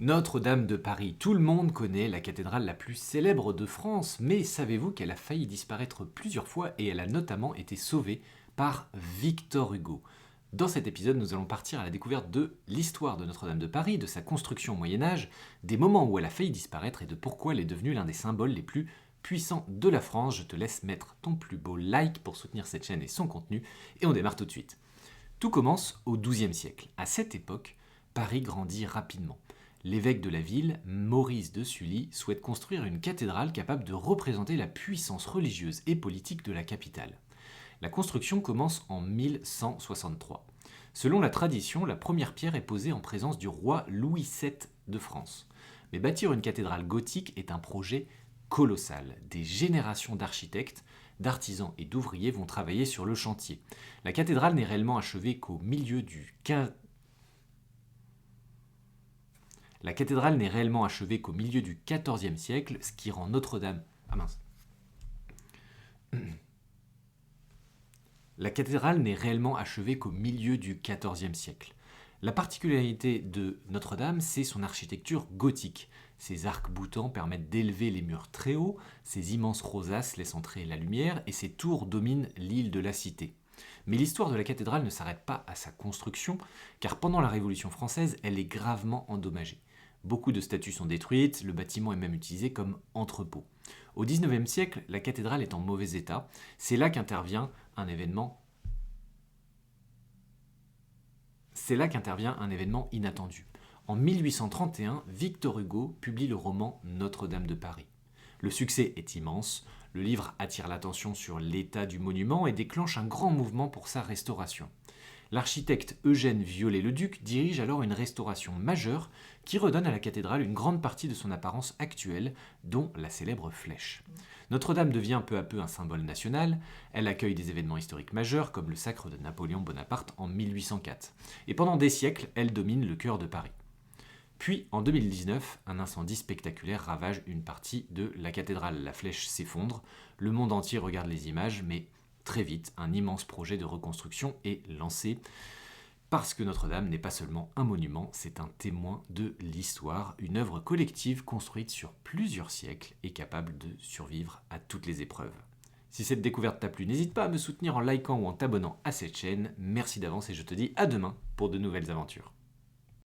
Notre-Dame de Paris, tout le monde connaît la cathédrale la plus célèbre de France, mais savez-vous qu'elle a failli disparaître plusieurs fois et elle a notamment été sauvée par Victor Hugo. Dans cet épisode, nous allons partir à la découverte de l'histoire de Notre-Dame de Paris, de sa construction au Moyen-Âge, des moments où elle a failli disparaître et de pourquoi elle est devenue l'un des symboles les plus puissants de la France. Je te laisse mettre ton plus beau like pour soutenir cette chaîne et son contenu, et on démarre tout de suite. Tout commence au XIIe siècle. À cette époque, Paris grandit rapidement. L'évêque de la ville, Maurice de Sully, souhaite construire une cathédrale capable de représenter la puissance religieuse et politique de la capitale. La construction commence en 1163. Selon la tradition, la première pierre est posée en présence du roi Louis VII de France. Mais bâtir une cathédrale gothique est un projet colossal. Des générations d'architectes, d'artisans et d'ouvriers vont travailler sur le chantier. La cathédrale n'est réellement achevée qu'au milieu du La cathédrale n'est réellement achevée qu'au milieu du XIVe siècle, ce qui rend Notre-Dame... Ah mince. La cathédrale n'est réellement achevée qu'au milieu du XIVe siècle. La particularité de Notre-Dame, c'est son architecture gothique. Ses arcs-boutants permettent d'élever les murs très hauts, ses immenses rosaces laissent entrer la lumière et ses tours dominent l'île de la Cité. Mais l'histoire de la cathédrale ne s'arrête pas à sa construction, car pendant la Révolution française, elle est gravement endommagée. Beaucoup de statues sont détruites, le bâtiment est même utilisé comme entrepôt. Au XIXe siècle, la cathédrale est en mauvais état. C'est là qu'intervient un événement inattendu. En 1831, Victor Hugo publie le roman Notre-Dame de Paris. Le succès est immense, le livre attire l'attention sur l'état du monument et déclenche un grand mouvement pour sa restauration. L'architecte Eugène Viollet-le-Duc dirige alors une restauration majeure qui redonne à la cathédrale une grande partie de son apparence actuelle, dont la célèbre flèche. Notre-Dame devient peu à peu un symbole national, elle accueille des événements historiques majeurs comme le sacre de Napoléon Bonaparte en 1804. Et pendant des siècles, elle domine le cœur de Paris. Puis, en 2019, un incendie spectaculaire ravage une partie de la cathédrale. La flèche s'effondre, le monde entier regarde les images, mais très vite, un immense projet de reconstruction est lancé. Parce que Notre-Dame n'est pas seulement un monument, c'est un témoin de l'histoire, une œuvre collective construite sur plusieurs siècles et capable de survivre à toutes les épreuves. Si cette découverte t'a plu, n'hésite pas à me soutenir en likant ou en t'abonnant à cette chaîne. Merci d'avance et je te dis à demain pour de nouvelles aventures.